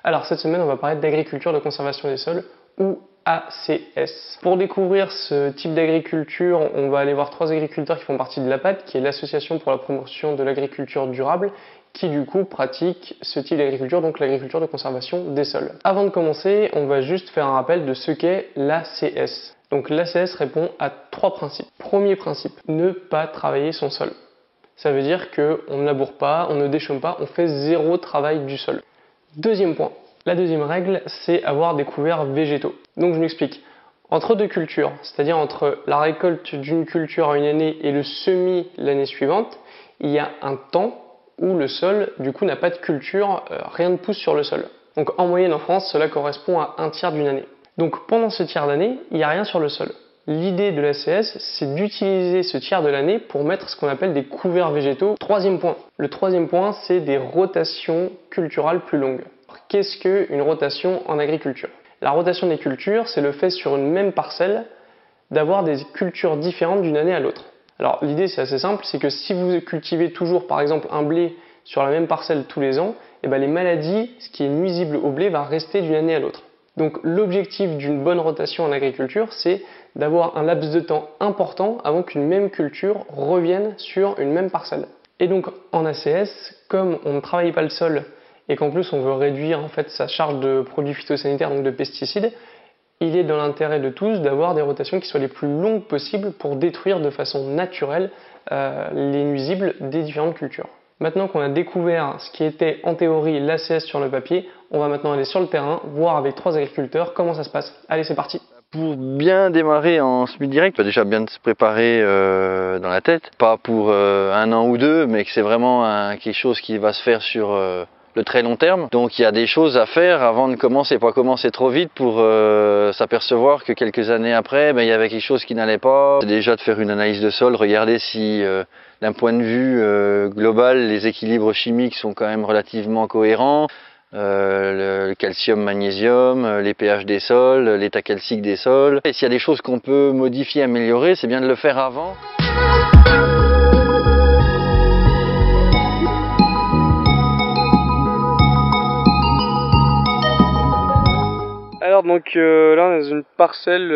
Alors cette semaine, on va parler d'agriculture de conservation des sols, ou ACS. Pour découvrir ce type d'agriculture, on va aller voir 3 agriculteurs qui font partie de l'APAD, qui est l'association pour la promotion de l'agriculture durable, qui du coup pratique ce type d'agriculture, donc l'agriculture de conservation des sols. Avant de commencer, on va juste faire un rappel de ce qu'est l'ACS. Donc l'ACS répond à 3 principes. Premier principe, ne pas travailler son sol. Ça veut dire qu'on ne laboure pas, on ne déchaume pas, on fait 0 travail du sol. Deuxième point, la deuxième règle, c'est avoir des couverts végétaux. Donc je m'explique. Entre 2 cultures, c'est-à-dire entre la récolte d'une culture à une année et le semis l'année suivante, il y a un temps où le sol, du coup, n'a pas de culture, rien ne pousse sur le sol. Donc en moyenne en France, cela correspond à 1/3 d'une année. Donc pendant ce tiers d'année, il n'y a rien sur le sol. L'idée de l'ACS, c'est d'utiliser ce tiers de l'année pour mettre ce qu'on appelle des couverts végétaux. Troisième point. Le troisième point, c'est des rotations culturales plus longues. Qu'est-ce qu'une rotation en agriculture? La rotation des cultures, c'est le fait sur une même parcelle d'avoir des cultures différentes d'une année à l'autre. Alors l'idée c'est assez simple, c'est que si vous cultivez toujours par exemple un blé sur la même parcelle tous les ans, les maladies, ce qui est nuisible au blé, va rester d'une année à l'autre. Donc l'objectif d'une bonne rotation en agriculture, c'est d'avoir un laps de temps important avant qu'une même culture revienne sur une même parcelle. Et donc en ACS, comme on ne travaille pas le sol et qu'en plus on veut réduire en fait sa charge de produits phytosanitaires, donc de pesticides, il est dans l'intérêt de tous d'avoir des rotations qui soient les plus longues possibles pour détruire de façon naturelle les nuisibles des différentes cultures. Maintenant qu'on a découvert ce qui était en théorie l'ACS sur le papier, on va maintenant aller sur le terrain, voir avec 3 agriculteurs comment ça se passe. Allez, c'est parti! Pour bien démarrer en semi-direct, il faut déjà bien se préparer dans la tête. Pas pour 1 an ou 2, mais que c'est vraiment quelque chose qui va se faire sur le très long terme. Donc il y a des choses à faire avant de commencer, pas commencer trop vite pour s'apercevoir que quelques années après, il y avait quelque chose qui n'allait pas. C'est déjà de faire une analyse de sol, regarder si d'un point de vue global, les équilibres chimiques sont quand même relativement cohérents. Le calcium, magnésium, les pH des sols, l'état calcique des sols. Et s'il y a des choses qu'on peut modifier, améliorer, c'est bien de le faire avant. Alors donc là on est dans une parcelle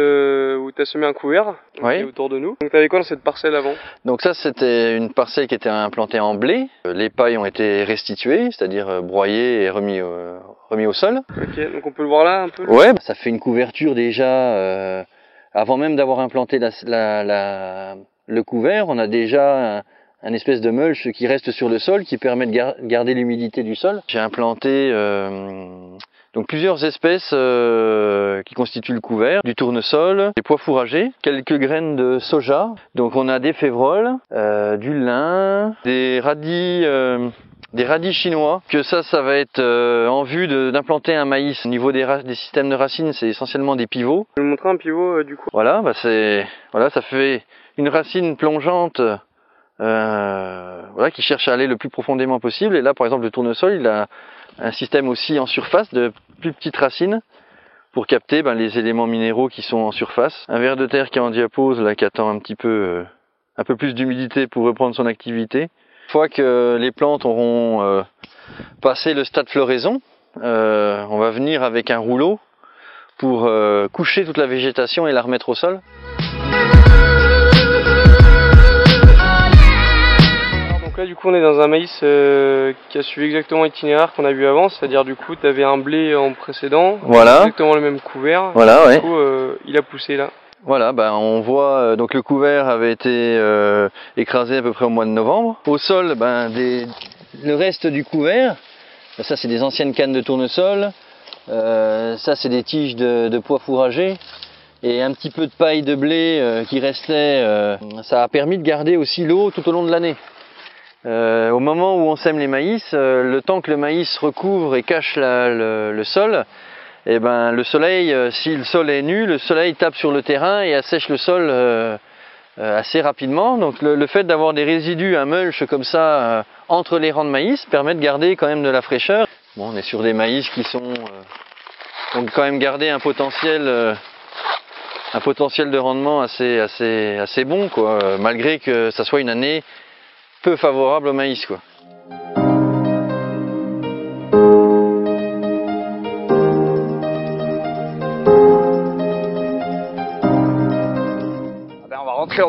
où tu as semé un couvert qui est autour de nous. Donc tu avais quoi dans cette parcelle avant? Donc ça c'était une parcelle qui était implantée en blé. Les pailles ont été restituées, c'est-à-dire broyées et remis au sol. Ok, donc on peut le voir là un peu? Ouais, ça fait une couverture déjà. Avant même d'avoir implanté le couvert, on a déjà un espèce de mulch qui reste sur le sol qui permet de garder l'humidité du sol. J'ai implanté donc plusieurs espèces qui constituent le couvert, du tournesol, des pois fourragers, quelques graines de soja. Donc on a des févroles, du lin, des radis chinois, que ça va être en vue d'implanter un maïs. Au niveau des systèmes de racines, c'est essentiellement des pivots. Je vais vous montrer un pivot du coup. Voilà, ça fait une racine plongeante qui cherche à aller le plus profondément possible. Et là, par exemple, le tournesol, il a un système aussi en surface de plus petites racines pour capter les éléments minéraux qui sont en surface. Un ver de terre qui est en diapause, là, qui attend un peu plus d'humidité pour reprendre son activité. Une fois que les plantes auront passé le stade floraison, on va venir avec un rouleau pour coucher toute la végétation et la remettre au sol. Donc là du coup on est dans un maïs qui a suivi exactement l'itinéraire qu'on a vu avant, c'est-à-dire du coup tu avais un blé en précédent, voilà. Exactement le même couvert, voilà, du coup il a poussé là. Voilà, on voit donc le couvert avait été écrasé à peu près au mois de novembre. Au sol, le reste du couvert, ça c'est des anciennes cannes de tournesol, ça c'est des tiges de pois fourragers et un petit peu de paille de blé qui restait. Ça a permis de garder aussi l'eau tout au long de l'année. Au moment où on sème les maïs, le temps que le maïs recouvre et cache le sol, le soleil, si le sol est nu, le soleil tape sur le terrain et assèche le sol assez rapidement. Donc le fait d'avoir des résidus, un mulch comme ça entre les rangs de maïs permet de garder quand même de la fraîcheur. Bon, on est sur des maïs qui ont quand même gardé un potentiel de rendement assez bon, quoi, malgré que ça soit une année peu favorable au maïs, quoi.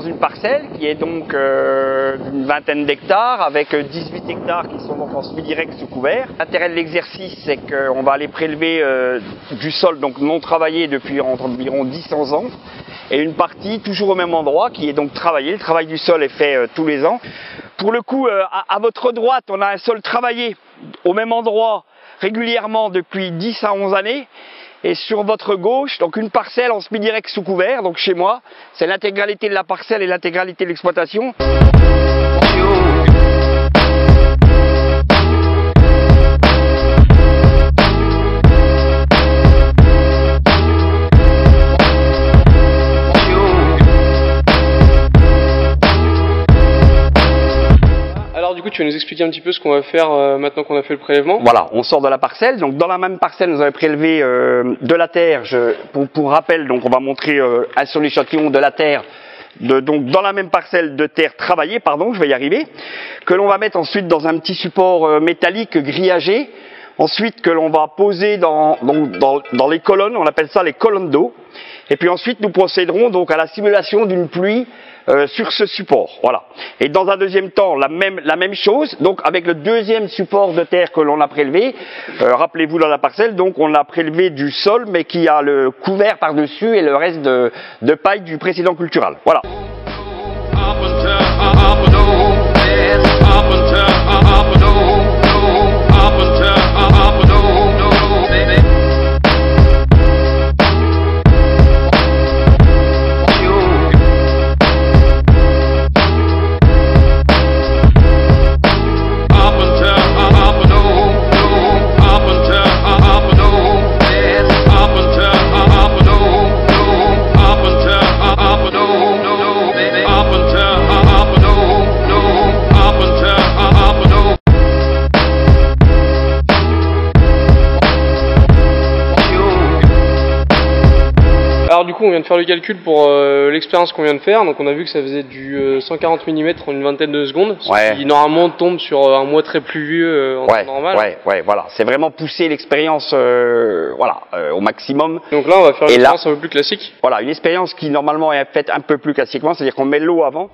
une parcelle qui est donc d'une vingtaine d'hectares, avec 18 hectares qui sont donc en semi-direct sous couvert. L'intérêt de l'exercice, c'est qu'on va aller prélever du sol donc non travaillé depuis environ 10-11 ans, et une partie toujours au même endroit qui est donc travaillée. Le travail du sol est fait tous les ans. Pour le coup, à votre droite, on a un sol travaillé au même endroit régulièrement depuis 10 à 11 années. Et sur votre gauche, donc une parcelle en semi-direct sous couvert, donc chez moi, c'est l'intégralité de la parcelle et l'intégralité de l'exploitation. Alors du coup, tu vas nous expliquer un petit peu ce qu'on va faire maintenant qu'on a fait le prélèvement. Voilà, on sort de la parcelle. Donc dans la même parcelle, nous avons prélevé de la terre. Pour rappel, donc on va montrer un seul échantillon de la terre. Donc dans la même parcelle de terre travaillée, pardon, je vais y arriver, que l'on va mettre ensuite dans un petit support métallique grillagé. Ensuite que l'on va poser dans les colonnes, on appelle ça les colonnes d'eau. Et puis ensuite nous procéderons donc à la simulation d'une pluie sur ce support, voilà. Et dans un deuxième temps, la même chose, donc avec le deuxième support de terre que l'on a prélevé, rappelez-vous dans la parcelle, donc on a prélevé du sol, mais qui a le couvert par-dessus et le reste de paille du précédent cultural, voilà. Alors du coup, on vient de faire le calcul pour l'expérience qu'on vient de faire. Donc on a vu que ça faisait du 140 mm en une vingtaine de secondes, ce qui normalement tombe sur un mois très pluvieux en temps normal. Ouais, voilà. C'est vraiment pousser l'expérience au maximum. Donc là, on va faire une expérience un peu plus classique. Voilà, une expérience qui normalement est faite un peu plus classiquement, c'est-à-dire qu'on met l'eau avant.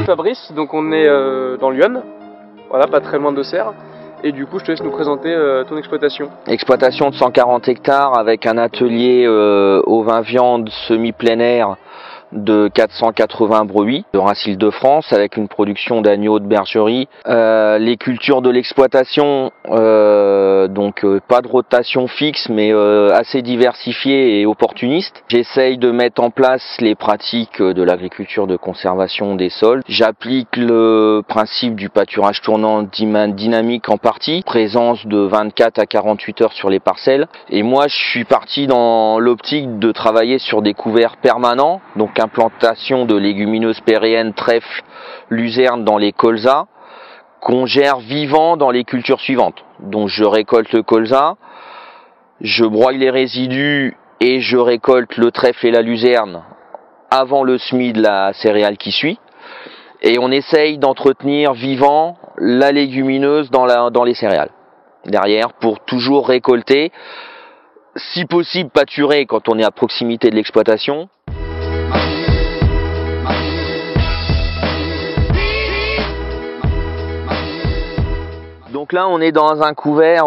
Fabrice, donc on est dans Lyon, voilà, pas très loin d'Auxerre, et du coup je te laisse nous présenter ton exploitation. Exploitation de 140 hectares avec un atelier ovin viande semi-plein air de 480 brebis de race Île-de-France avec une production d'agneaux de bergerie. Les cultures de l'exploitation, donc pas de rotation fixe mais assez diversifiée et opportuniste. J'essaye de mettre en place les pratiques de l'agriculture de conservation des sols. J'applique le principe du pâturage tournant dynamique en partie, présence de 24 à 48 heures sur les parcelles. Et moi je suis parti dans l'optique de travailler sur des couverts permanents, donc implantation de légumineuses pérennes, trèfle, luzerne dans les colzas, qu'on gère vivant dans les cultures suivantes. Donc je récolte le colza, je broie les résidus et je récolte le trèfle et la luzerne avant le semis de la céréale qui suit. Et on essaye d'entretenir vivant la légumineuse dans les céréales derrière pour toujours récolter si possible pâturer quand on est à proximité de l'exploitation. Donc là on est dans un couvert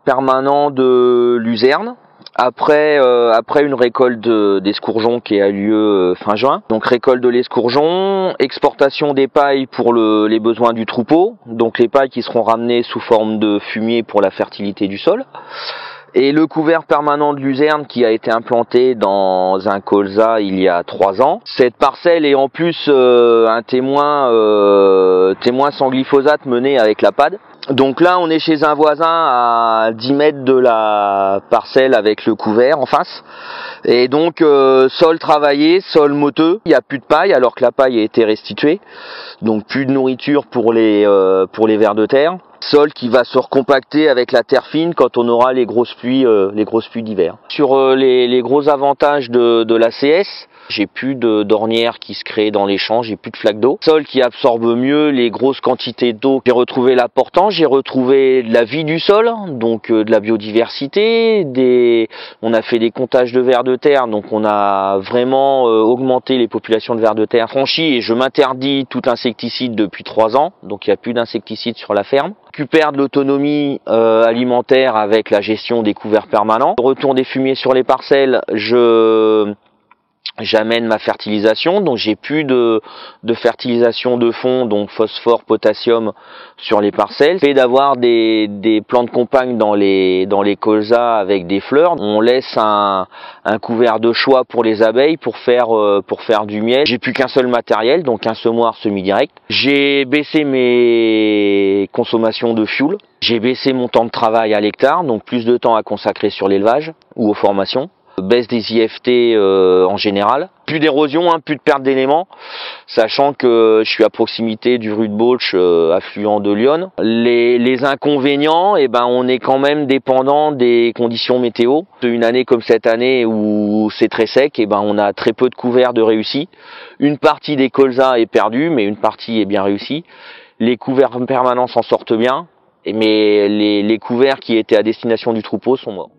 permanent de luzerne. Après une récolte d'escourgeons qui a lieu fin juin. Donc récolte de l'escourgeon, exportation des pailles pour les besoins du troupeau. Donc les pailles qui seront ramenées sous forme de fumier pour la fertilité du sol. Et le couvert permanent de luzerne qui a été implanté dans un colza il y a 3 ans. Cette parcelle est en plus un témoin sans glyphosate mené avec la PAD. Donc là on est chez un voisin à 10 mètres de la parcelle avec le couvert en face. Et donc sol travaillé, sol moteux, il n'y a plus de paille alors que la paille a été restituée. Donc plus de nourriture pour les vers de terre. Sol qui va se recompacter avec la terre fine quand on aura les grosses pluies d'hiver. Sur les gros avantages de l'ACS, j'ai plus d'ornières qui se créent dans les champs, j'ai plus de flaques d'eau. Sol qui absorbe mieux les grosses quantités d'eau. J'ai retrouvé l'apportant, j'ai retrouvé de la vie du sol, donc de la biodiversité. On a fait des comptages de vers de terre, donc on a vraiment augmenté les populations de vers de terre franchies. Et je m'interdis tout insecticide depuis 3 ans, donc il n'y a plus d'insecticides sur la ferme. Récupère de l'autonomie alimentaire avec la gestion des couverts permanents. Retour des fumiers sur les parcelles, j'amène ma fertilisation, donc j'ai plus de fertilisation de fond, donc phosphore, potassium sur les parcelles. Le fait d'avoir des plantes compagnes dans les colzas avec des fleurs, on laisse un couvert de choix pour les abeilles pour faire du miel. J'ai plus qu'un seul matériel, donc un semoir semi-direct. J'ai baissé mes consommations de fuel. J'ai baissé mon temps de travail à l'hectare, donc plus de temps à consacrer sur l'élevage ou aux formations. Baisse des IFT en général. Plus d'érosion, plus de perte d'éléments, sachant que je suis à proximité du Rue-de-Baulch, affluent de l'Yonne. Les inconvénients, on est quand même dépendant des conditions météo. Une année comme cette année où c'est très sec, on a très peu de couverts de réussi. Une partie des colzas est perdue, mais une partie est bien réussie. Les couverts permanents s'en sortent bien, mais les couverts qui étaient à destination du troupeau sont morts.